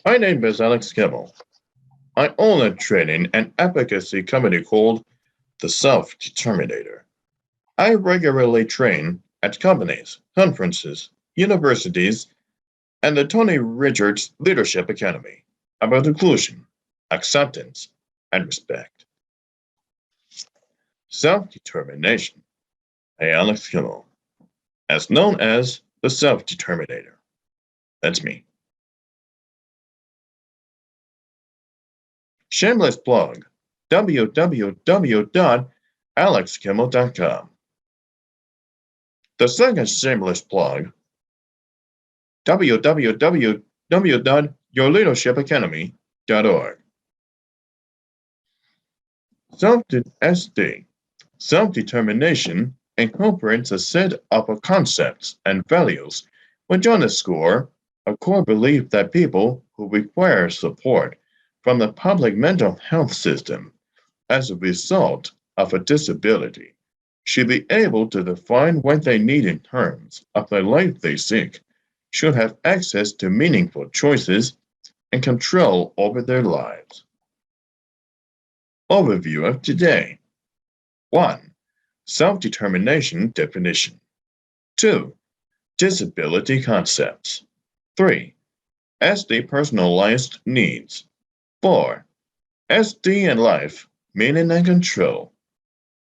My name is Alex Kimmel. I own a training and advocacy company called the Self-Determinator. I regularly train at companies, conferences, universities, and the Tony Richards Leadership Academy about inclusion, acceptance, and respect. Self-determination. Hey, Alex Kimmel, as known as the Self-Determinator. That's me. Shameless plug www.alexkimmel.com. The second shameless plug www.yourleadershipacademy.org. Self-SD, self-determination incorporates a set of concepts and values which underscore a core belief that people who require support from the public mental health system as a result of a disability should be able to define what they need in terms of the life they seek, should have access to meaningful choices and control over their lives. Overview of today. 1. Self-determination definition. 2. Disability concepts. 3. SD personalized needs. 4. SD and life, meaning and control.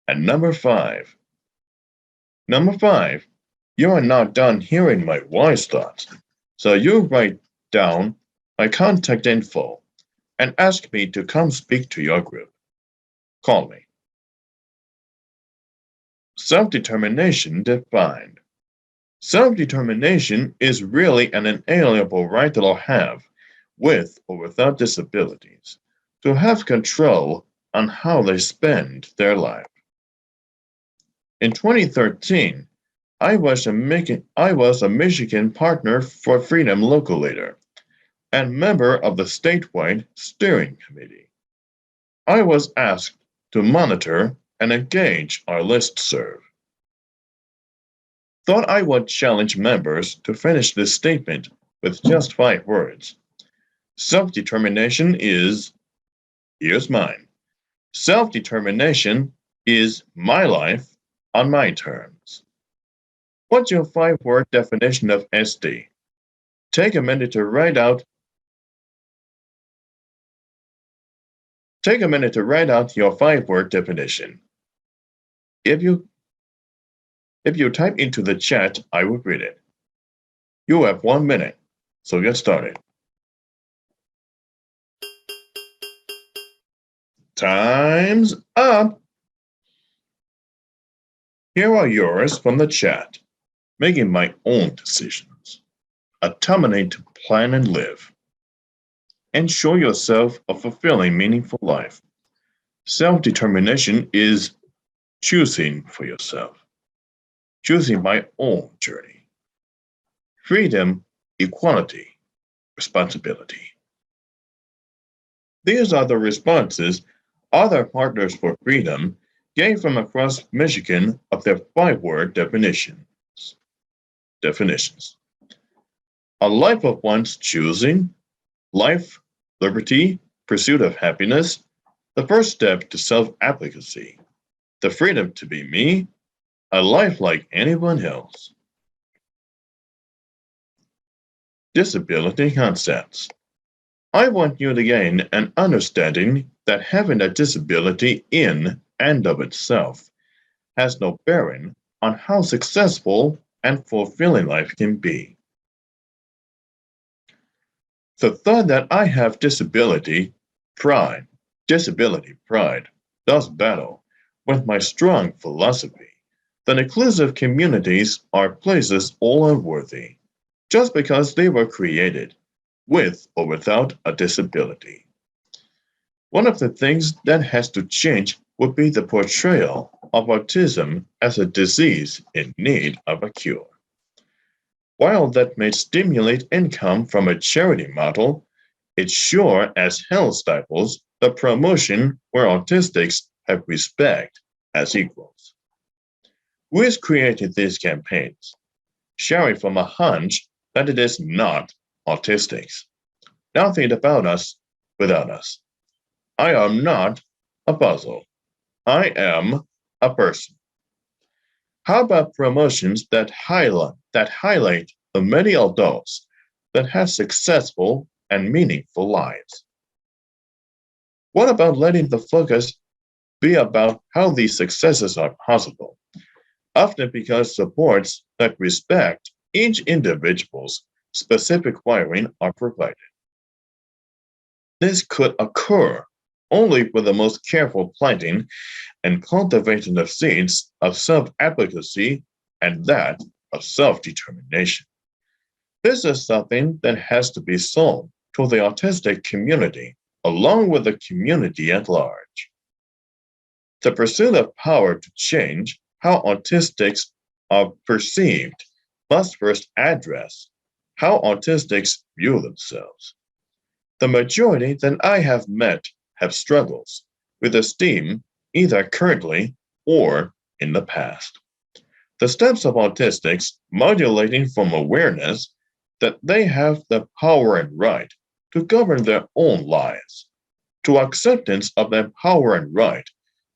And number 5. You are not done hearing my wise thoughts, so you write down my contact info and ask me to come speak to your group. Call me. Self-determination defined. Self-determination is really an inalienable right that all have, with or without disabilities, to have control on how they spend their life. In 2013, I was a Michigan Partner for Freedom local leader and member of the statewide steering committee. I was asked to monitor and engage our listserv. Thought I would challenge members to finish this statement with just 5 words. Self-determination is, here's mine. Self-determination is my life on my terms. What's your 5-word definition of SD? Take a minute to write out your 5-word definition. If you type into the chat, I will read it. You have 1 minute, so get started. Time's up. Here are yours from the chat. Making my own decisions. Automate to plan and live. Ensure yourself a fulfilling, meaningful life. Self-determination is choosing for yourself. Choosing my own journey. Freedom, equality, responsibility. These are the responses other partners for freedom gave from across Michigan of their 5-word definitions. A life of one's choosing, life, liberty, pursuit of happiness, the first step to self-advocacy, the freedom to be me, a life like anyone else. Disability concepts. I want you to gain an understanding that having a disability in and of itself has no bearing on how successful and fulfilling life can be. The thought that I have disability pride does battle with my strong philosophy that inclusive communities are places all unworthy just because they were created with or without a disability. One of the things that has to change would be the portrayal of autism as a disease in need of a cure. While that may stimulate income from a charity model, it sure as hell stifles the promotion where autistics have respect as equals. Who has created these campaigns? Sharing from a hunch that it is not autistics. nothing about us without us. I am not a puzzle. I am a person. How about promotions that highlight the many adults that have successful and meaningful lives? What about letting the focus be about how these successes are possible, often because supports that respect each individual's specific wiring are provided? This could occur only with the most careful planting and cultivation of seeds of self-advocacy and that of self-determination. This is something that has to be sold to the autistic community along with the community at large. The pursuit of power to change how autistics are perceived must first address how autistics view themselves. The majority that I have met have struggles with esteem either currently or in the past. The steps of autistics modulating from awareness that they have the power and right to govern their own lives, to acceptance of their power and right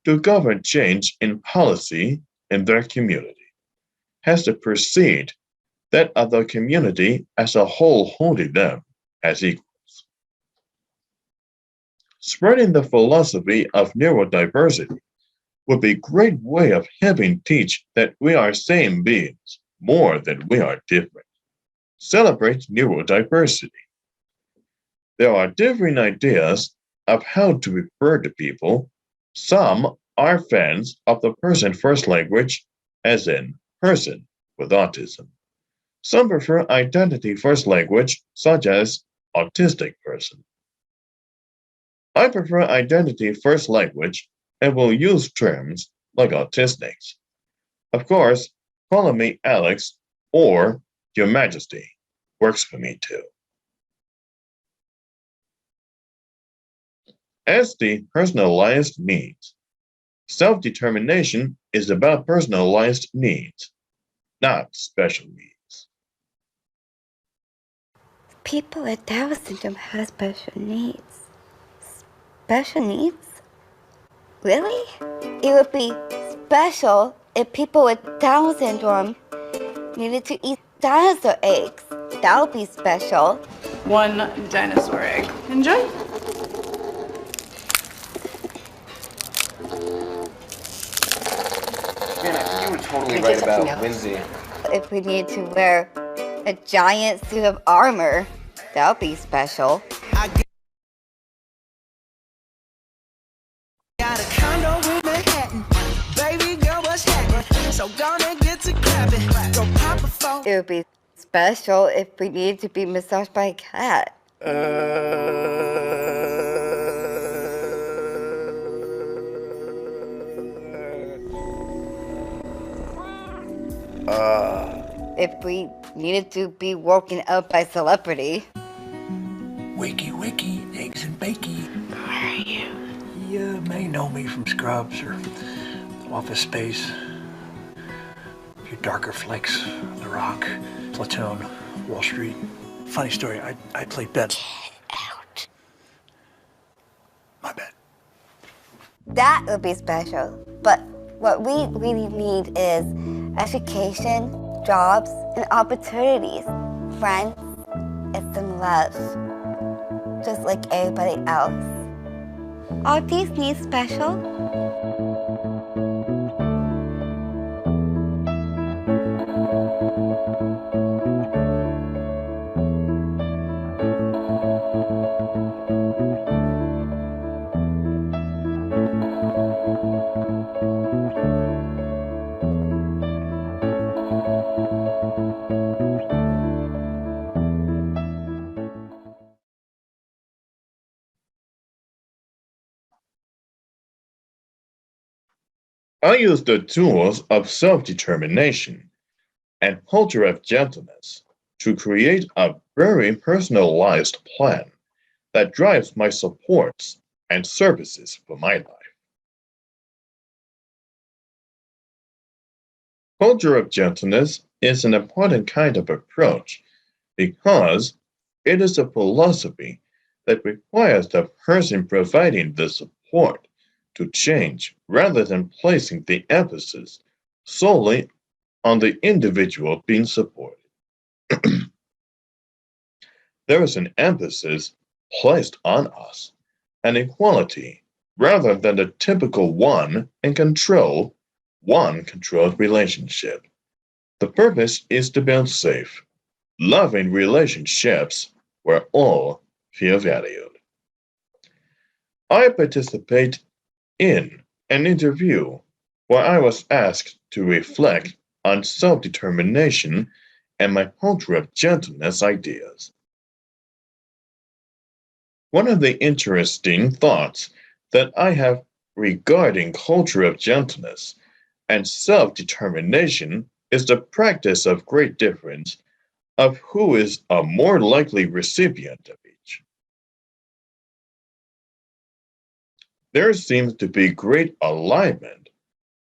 to govern change in policy in their community, has to precede that of the community as a whole holding them as equals. Spreading the philosophy of neurodiversity would be a great way of helping teach that we are same beings more than we are different. Celebrate neurodiversity. There are differing ideas of how to refer to people. Some are fans of the person first language, as in person with autism. Some prefer identity first language, such as autistic person. I prefer identity first language and will use terms like autistics. Of course, calling me Alex or Your Majesty works for me too. As the personalized needs. Self-determination is about personalized needs, not special needs. People with Down syndrome have special needs. Special needs? Really? It would be special if people with Down syndrome needed to eat dinosaur eggs. That would be special. One dinosaur egg. Enjoy. Man, I think you were totally right about Lindsay. If we needed to wear a giant suit of armor, that would be special. Got a condo in Manhattan. Baby girl, what's happening? So gonna get to clapping. Go pop a phone. It would be special if we needed to be massaged by a cat. If we needed to be woken up by celebrity. Wakey, wakey, eggs and bakey. Where are you? You may know me from Scrubs or Office Space. A few darker flicks, The Rock, Platoon, Wall Street. Funny story, I played Ben. Get out. My bad. That would be special. But what we really need is education, jobs, and opportunities, friends, and some love. Just like everybody else. Are these needs special? I use the tools of self-determination and culture of gentleness to create a very personalized plan that drives my supports and services for my life. Culture of gentleness is an important kind of approach because it is a philosophy that requires the person providing the support to change rather than placing the emphasis solely on the individual being supported. There is an emphasis placed on us, an equality, rather than the typical one controlled relationship. The purpose is to build safe, loving relationships where all feel valued. I participate in an interview where I was asked to reflect on self-determination and my culture of gentleness ideas. One of the interesting thoughts that I have regarding culture of gentleness and self-determination is the practice of great difference of who is a more likely recipient of each. There seems to be great alignment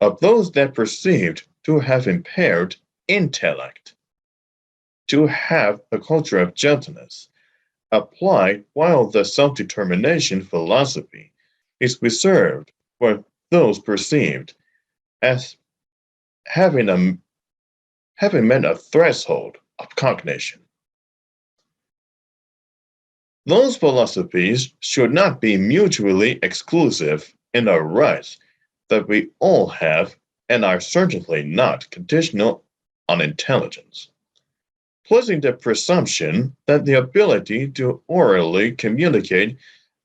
of those that perceived to have impaired intellect to have a culture of gentleness applied, while the self-determination philosophy is reserved for those perceived as having met a threshold of cognition. Those philosophies should not be mutually exclusive in a right that we all have and are certainly not conditional on intelligence, placing the presumption that the ability to orally communicate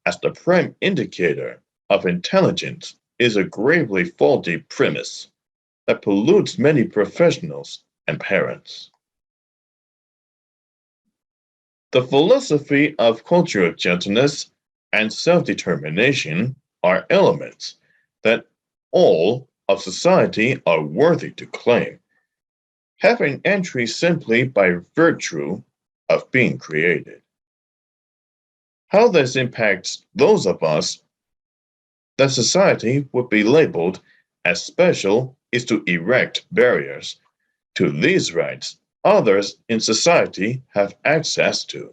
as the prime indicator of intelligence is a gravely faulty premise that pollutes many professionals and parents. The philosophy of culture of gentleness and self-determination are elements that all of society are worthy to claim, having entry simply by virtue of being created. How this impacts those of us that society would be labeled as special is to erect barriers to these rights others in society have access to.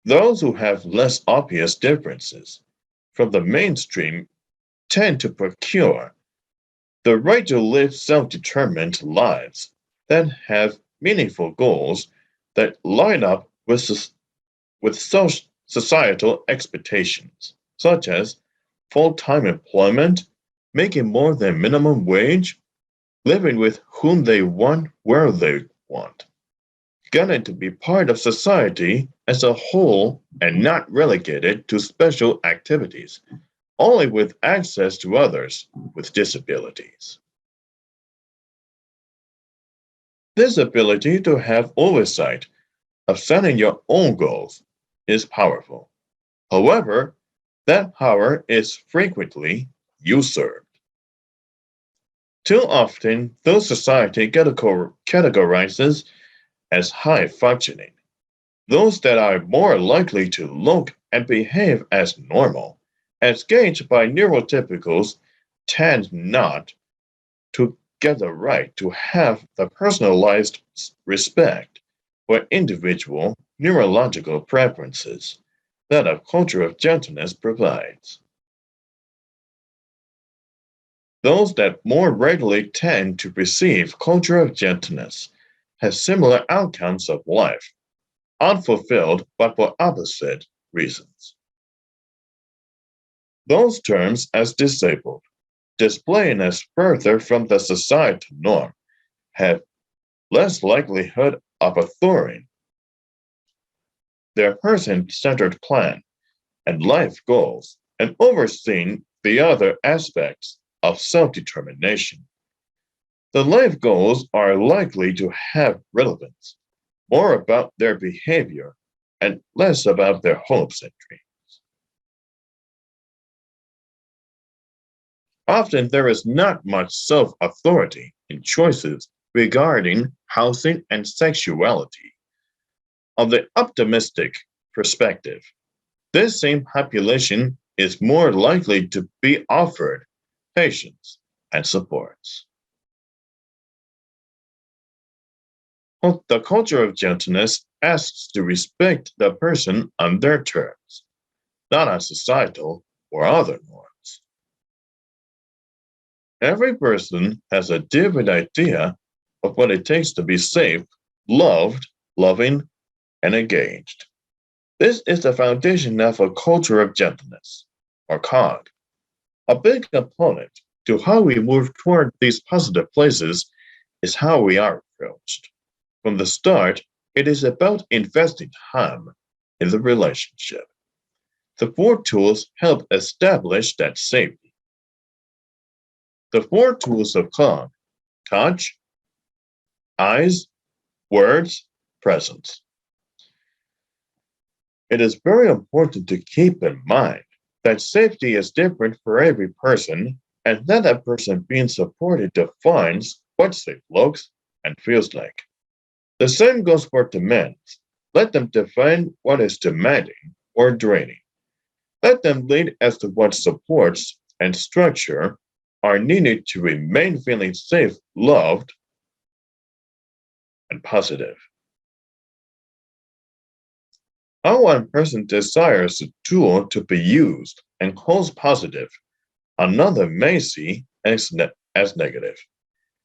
Those who have less obvious differences from the mainstream tend to procure the right to live self-determined lives that have meaningful goals that line up with societal expectations, such as full-time employment, making more than minimum wage, living with whom they want where they want, getting to be part of society as a whole and not relegated to special activities, only with access to others with disabilities. This ability to have oversight of setting your own goals is powerful. However, that power is frequently usurped. Too often, though society categorizes as high functioning, those that are more likely to look and behave as normal, as gauged by neurotypicals, tend not to get the right to have the personalized respect for individual neurological preferences that a culture of gentleness provides. Those that more readily tend to receive culture of gentleness have similar outcomes of life, unfulfilled but for opposite reasons. Those terms as disabled, displaying as further from the societal norm, have less likelihood of authoring their person-centered plan and life goals and overseeing the other aspects of self-determination. The life goals are likely to have relevance, more about their behavior and less about their hopes and dreams. Often there is not much self-authority in choices regarding housing and sexuality. Of the optimistic perspective, this same population is more likely to be offered patience and supports. The culture of gentleness asks to respect the person on their terms, not on societal or other norms. Every person has a different idea of what it takes to be safe, loved, loving, and engaged. This is the foundation of a culture of gentleness, or COG. A big component to how we move toward these positive places is how we are approached. From the start, it is about investing time in the relationship. The four tools help establish that safety. The four tools of COG: touch, eyes, words, presence. It is very important to keep in mind that safety is different for every person, and that a person being supported defines what safe looks and feels like. The same goes for demands. Let them define what is demanding or draining. Let them lead as to what supports and structure are needed to remain feeling safe, loved, and positive. How one person desires a tool to be used and calls positive, another may see as negative.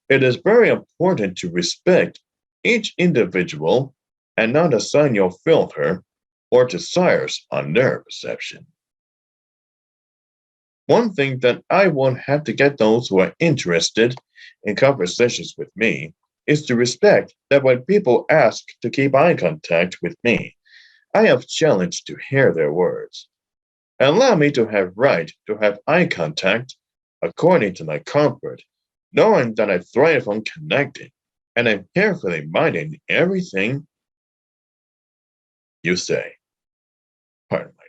It is very important to respect each individual and not assign your filter or desires on their perception. One thing that I won't have to get those who are interested in conversations with me is to respect that when people ask to keep eye contact with me, I have challenged to hear their words. Allow me to have right to have eye contact according to my comfort, knowing that I thrive on connecting and I'm carefully minding everything you say. Pardon me.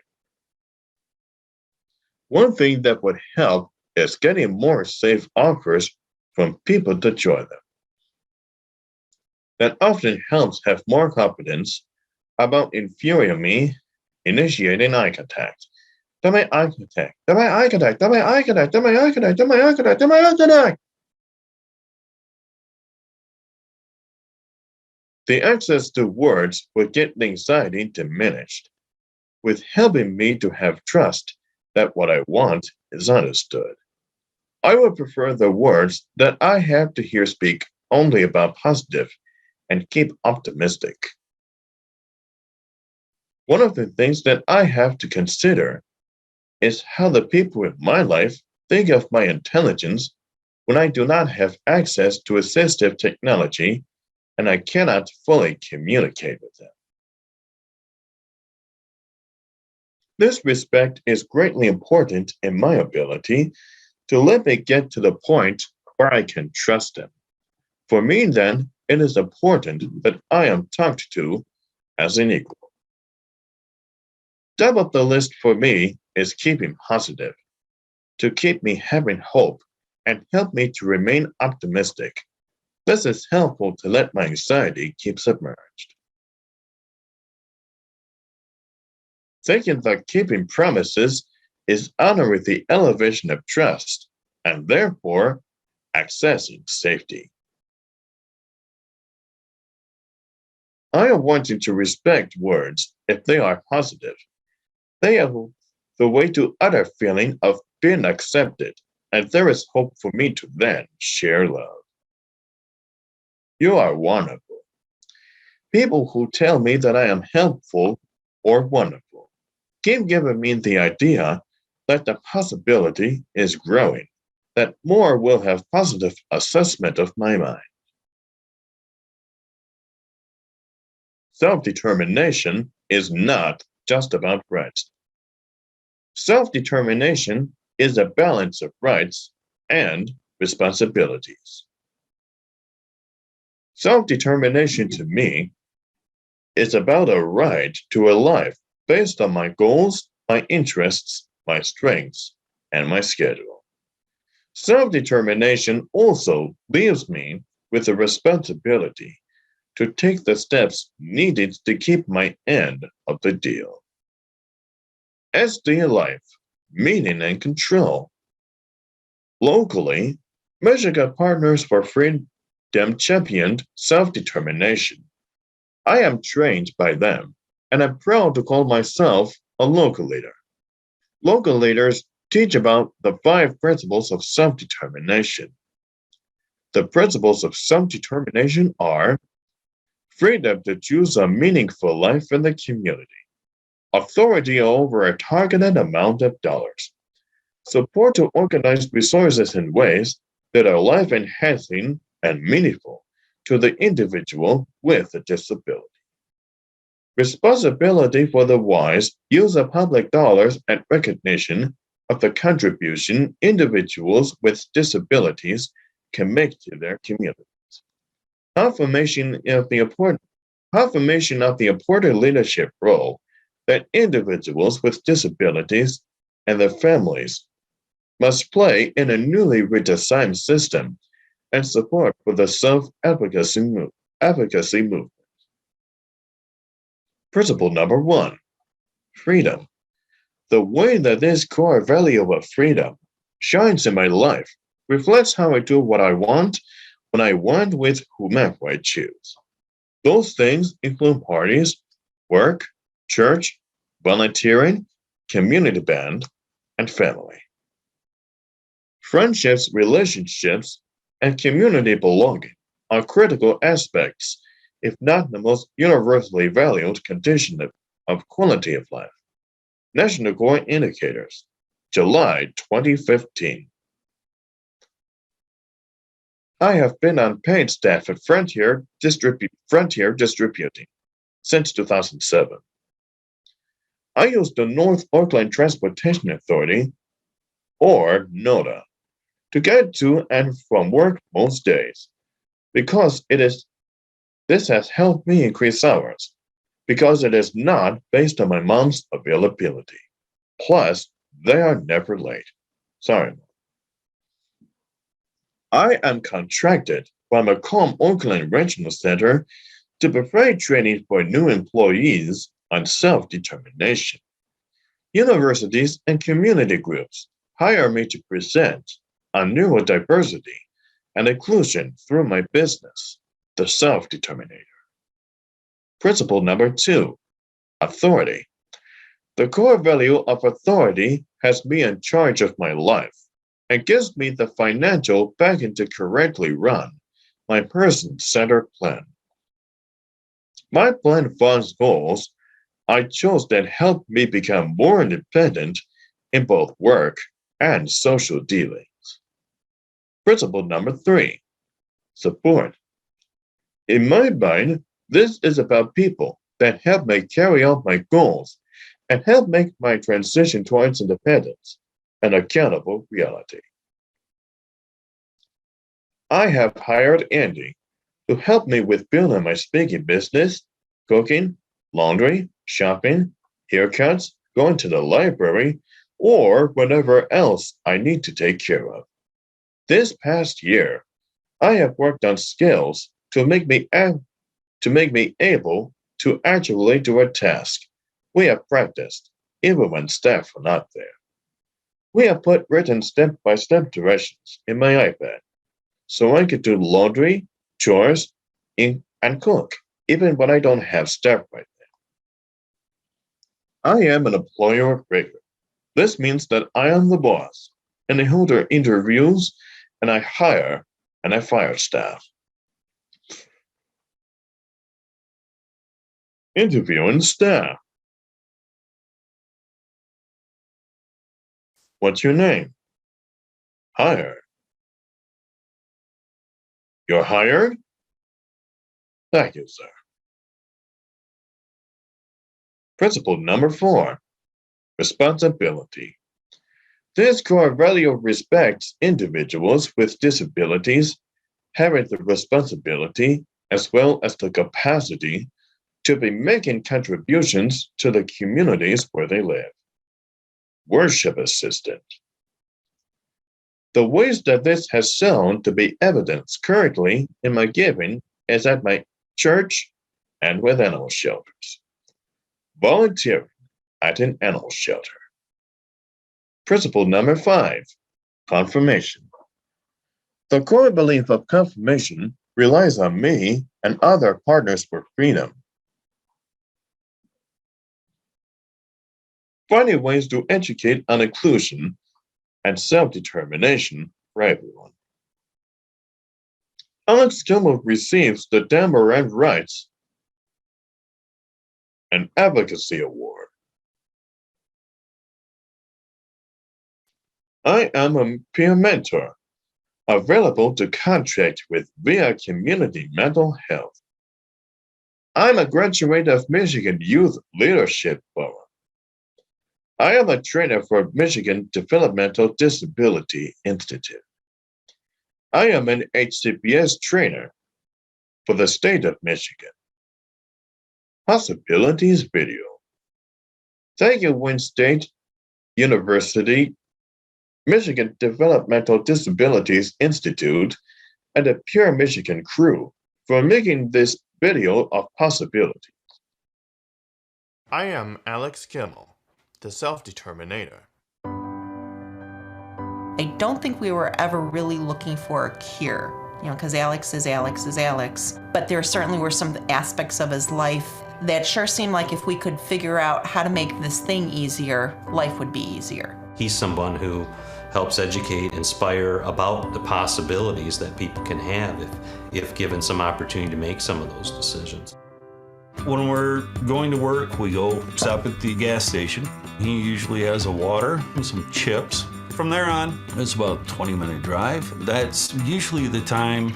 One thing that would help is getting more safe offers from people to join them. That often helps have more confidence about infuriating me, initiating eye contact. Dame eye contact, dame eye contact, dame eye contact, dame eye contact, dame eye contact, dame eye contact. The access to words would get the anxiety diminished, with helping me to have trust that what I want is understood. I would prefer the words that I have to hear speak only about positive and keep optimistic. One of the things that I have to consider is how the people in my life think of my intelligence when I do not have access to assistive technology and I cannot fully communicate with them. This respect is greatly important in my ability to let me get to the point where I can trust them. For me, then, it is important that I am talked to as an equal. Top of the list for me is keeping positive, to keep me having hope and help me to remain optimistic. This is helpful to let my anxiety keep submerged. Thinking that keeping promises is honoring the elevation of trust and therefore accessing safety. I am wanting to respect words if they are positive. They are the way to utter feeling of being accepted, and there is hope for me to then share love. You are wonderful. People who tell me that I am helpful or wonderful keep giving me the idea that the possibility is growing, that more will have positive assessment of my mind. Self-determination is not just about rights. Self-determination is a balance of rights and responsibilities. Self-determination to me is about a right to a life based on my goals, my interests, my strengths, and my schedule. Self-determination also leaves me with the responsibility to take the steps needed to keep my end of the deal. SD life, meaning and control. Locally, Michigan Partners for Freedom championed self-determination. I am trained by them, and I'm proud to call myself a local leader. Local leaders teach about the 5 principles of self-determination. The principles of self-determination are freedom to choose a meaningful life in the community, authority over a targeted amount of dollars, support to organize resources in ways that are life-enhancing and meaningful to the individual with a disability. Responsibility for the wise use of public dollars and recognition of the contribution individuals with disabilities can make to their communities. Confirmation of the important leadership role that individuals with disabilities and their families must play in a newly redesigned system and support for the self-advocacy movement. Principle number 1, freedom. The way that this core value of freedom shines in my life reflects how I do what I want when I want with whomever I choose. Those things include parties, work, church, volunteering, community band, and family. Friendships, relationships, and community belonging are critical aspects, if not the most universally valued condition of quality of life. National Core Indicators, July 2015. I have been on paid staff at Frontier Distributing since 2007. I use the North Auckland Transportation Authority, or NOTA, to get to and from work most days, because this has helped me increase hours, because it is not based on my mom's availability. Plus, they are never late. Sorry. I am contracted by Macomb Auckland Regional Center to provide training for new employees on self-determination. Universities and community groups hire me to present on neurodiversity and inclusion through my business, the Self-Determinator. Principle number 2, authority. The core value of authority has me in charge of my life and gives me the financial backing to correctly run my person-centered plan. My plan funds goals I chose that help me become more independent in both work and social dealings. Principle number 3, support. In my mind, this is about people that help me carry out my goals and help make my transition towards independence an accountable reality. I have hired Andy to help me with building my speaking business, cooking, laundry, shopping, haircuts, going to the library, or whatever else I need to take care of. This past year, I have worked on skills to make me able to actually do a task we have practiced, even when staff were not there. We have put written step-by-step directions in my iPad, so I could do laundry, chores, and cook, even when I don't have staff right there. I am an employer of record. This means that I am the boss, and I hold interviews, and I hire and I fire staff. Interviewing staff. What's your name? Hired. You're hired? Thank you, sir. Principle number 4, responsibility. This core value respects individuals with disabilities having the responsibility as well as the capacity to be making contributions to the communities where they live. Worship assistant. The ways that this has shown to be evidenced currently in my giving is at my church and with animal shelters. Volunteering at an animal shelter. Principle number 5, confirmation. The core belief of confirmation relies on me and other partners for freedom finding ways to educate on inclusion and self-determination for everyone. Alex Kimmel receives the Damorand Rights and Advocacy Award. I am a peer mentor, available to contract with via Community Mental Health. I'm a graduate of Michigan Youth Leadership Forum. I am a trainer for Michigan Developmental Disability Institute. I am an HCPS trainer for the state of Michigan. Possibilities video. Thank you, Wayne State University, Michigan Developmental Disabilities Institute, and the Pure Michigan crew for making this video of possibilities. I am Alex Kimmel, the self-determinator. I don't think we were ever really looking for a cure, because Alex is Alex is Alex. But there certainly were some aspects of his life that sure seemed like if we could figure out how to make this thing easier, life would be easier. He's someone who helps educate, inspire about the possibilities that people can have if given some opportunity to make some of those decisions. When we're going to work, we go stop at the gas station. He usually has a water and some chips. From there on, it's about a 20-minute drive. That's usually the time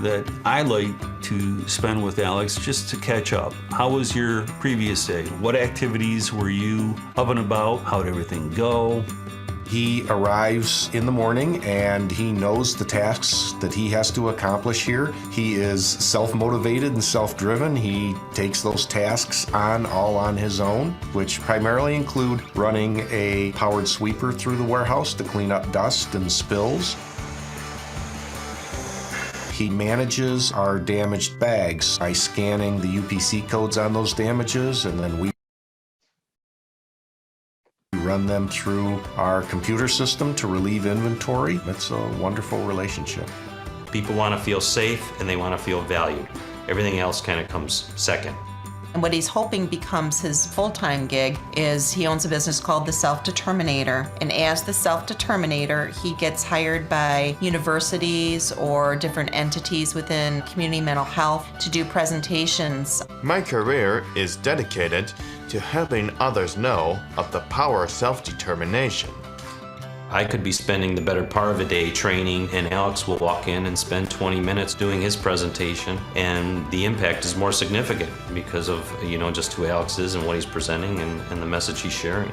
that I like to spend with Alex just to catch up. How was your previous day? What activities were you up and about? How'd everything go? He arrives in the morning and he knows the tasks that he has to accomplish here. He is self-motivated and self-driven. He takes those tasks all on his own, which primarily include running a powered sweeper through the warehouse to clean up dust and spills. He manages our damaged bags by scanning the UPC codes on those damages, and then we run them through our computer system to relieve inventory. It's a wonderful relationship. People want to feel safe and they want to feel valued. Everything else kind of comes second. And what he's hoping becomes his full-time gig is he owns a business called The Self-Determinator. And as the Self-Determinator, he gets hired by universities or different entities within community mental health to do presentations. My career is dedicated to helping others know of the power of self-determination. I could be spending the better part of a day training, and Alex will walk in and spend 20 minutes doing his presentation, and the impact is more significant because of just who Alex is and what he's presenting and the message he's sharing.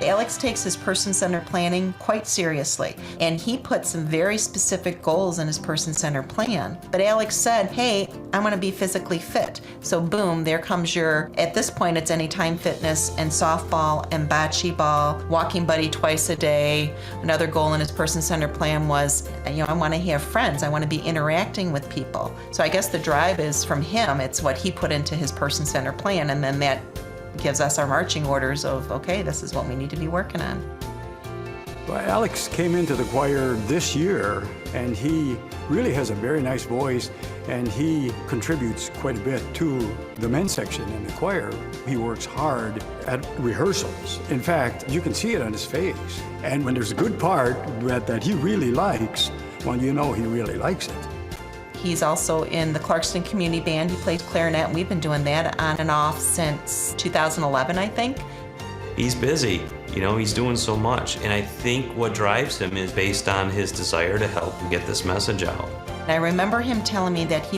Alex takes his person-centered planning quite seriously, and he put some very specific goals in his person-centered plan. But Alex said, hey, I want to be physically fit. So boom, there comes at this point it's Anytime Fitness and softball and bocce ball, walking buddy twice a day. Another goal in his person-centered plan was, I want to have friends. I want to be interacting with people. So I guess the drive is from him. It's what he put into his person-centered plan, and then that gives us our marching orders of, okay, this is what we need to be working on. Well, Alex came into the choir this year, and he really has a very nice voice, and he contributes quite a bit to the men's section in the choir. He works hard at rehearsals. In fact, you can see it on his face. And when there's a good part that he really likes, well, he really likes it. He's also in the Clarkston Community Band. He plays clarinet, and we've been doing that on and off since 2011, I think. He's busy, he's doing so much. And I think what drives him is based on his desire to help get this message out. And I remember him telling me that he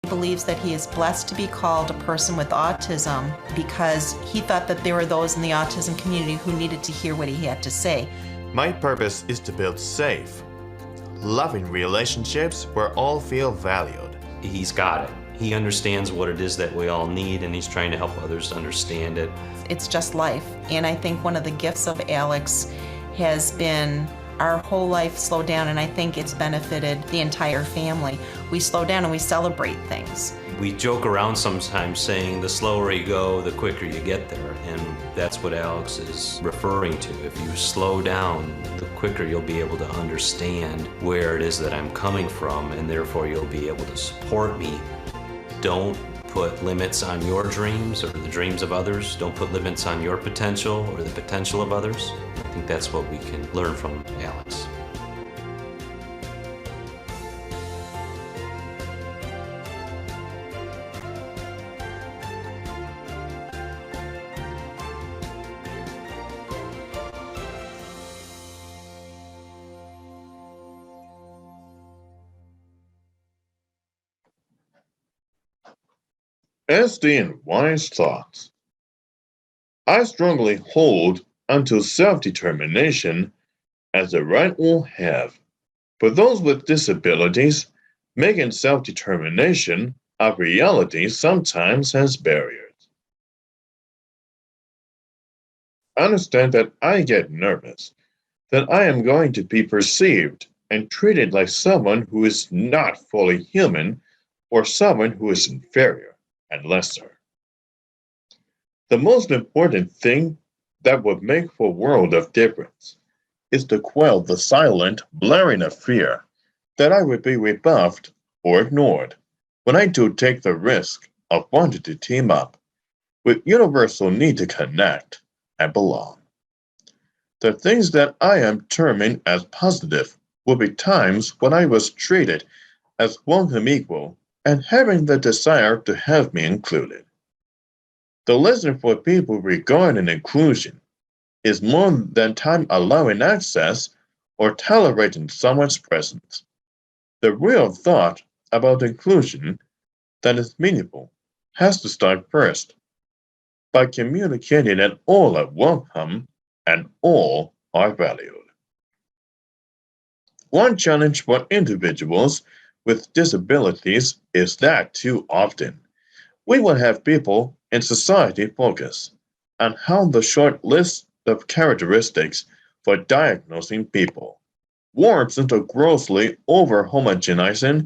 believes that he is blessed to be called a person with autism because he thought that there were those in the autism community who needed to hear what he had to say. My purpose is to build safe, loving relationships where all feel valued. He's got it. He understands what it is that we all need, and he's trying to help others understand it. It's just life. And I think one of the gifts of Alex has been our whole life slowed down, and I think it's benefited the entire family. We slow down and we celebrate things. We joke around sometimes saying the slower you go, the quicker you get there, and that's what Alex is referring to. If you slow down, the quicker you'll be able to understand where it is that I'm coming from, and therefore you'll be able to support me. Don't put limits on your dreams or the dreams of others. Don't put limits on your potential or the potential of others. I think that's what we can learn from Alex. SD and wise thoughts. I strongly hold unto self-determination as the right we'll have. For those with disabilities, making self-determination a reality sometimes has barriers. Understand that I get nervous, that I am going to be perceived and treated like someone who is not fully human or someone who is inferior and lesser. The most important thing that would make a world of difference is to quell the silent blaring of fear that I would be rebuffed or ignored when I do take the risk of wanting to team up with universal need to connect and belong. The things that I am terming as positive will be times when I was treated as welcome equal and having the desire to have me included. The lesson for people regarding inclusion is more than time allowing access or tolerating someone's presence. The real thought about inclusion that is meaningful has to start first by communicating that all are welcome and all are valued. One challenge for individuals with disabilities is that too often we will have people in society focus on how the short list of characteristics for diagnosing people warps into grossly over-homogenizing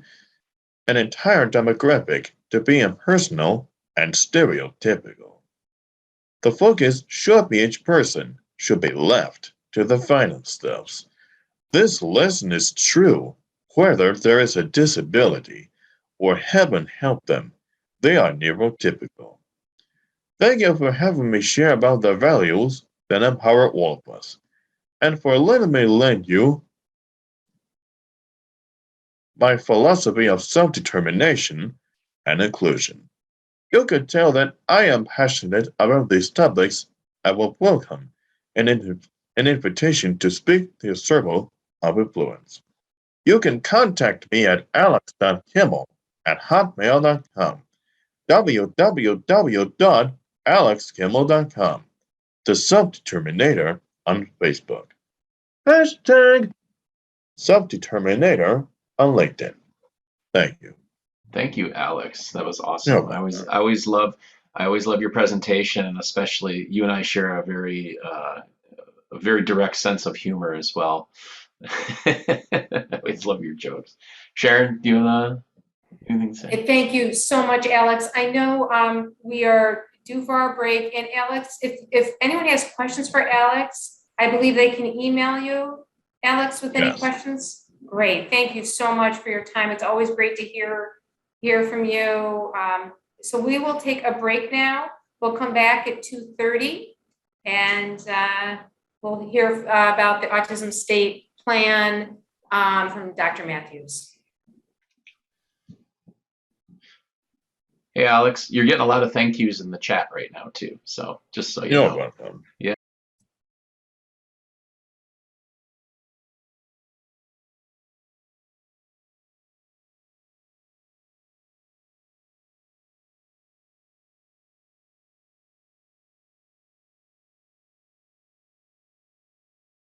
an entire demographic to be impersonal and stereotypical. The focus should be each person should be left to define themselves. This lesson is true whether there is a disability or heaven help them, they are neurotypical. Thank you for having me share about the values that empower all of us, and for letting me lend you my philosophy of self-determination and inclusion. You could tell that I am passionate about these topics and will welcome an invitation to speak to your circle of influence. You can contact me at alex.kimmel@hotmail.com, www.alexkimmel.com, the Self-Determinator on Facebook. Hashtag Self-Determinator on LinkedIn. Thank you. Thank you, Alex. That was awesome. I always love your presentation, and especially you and I share a very direct sense of humor as well. I always love your jokes. Sharon, do you want anything to say? Thank you so much, Alex. I know we are due for our break, and Alex, if anyone has questions for Alex, I believe they can email you, Alex, with any questions. Great. Thank you so much for your time. It's always great to hear from you. So we will take a break now. We'll come back at 2:30, and we'll hear about the Autism State Plan from Dr. Matthews. Hey, Alex, you're getting a lot of thank yous in the chat right now too. So just so you know. You're welcome. Yeah.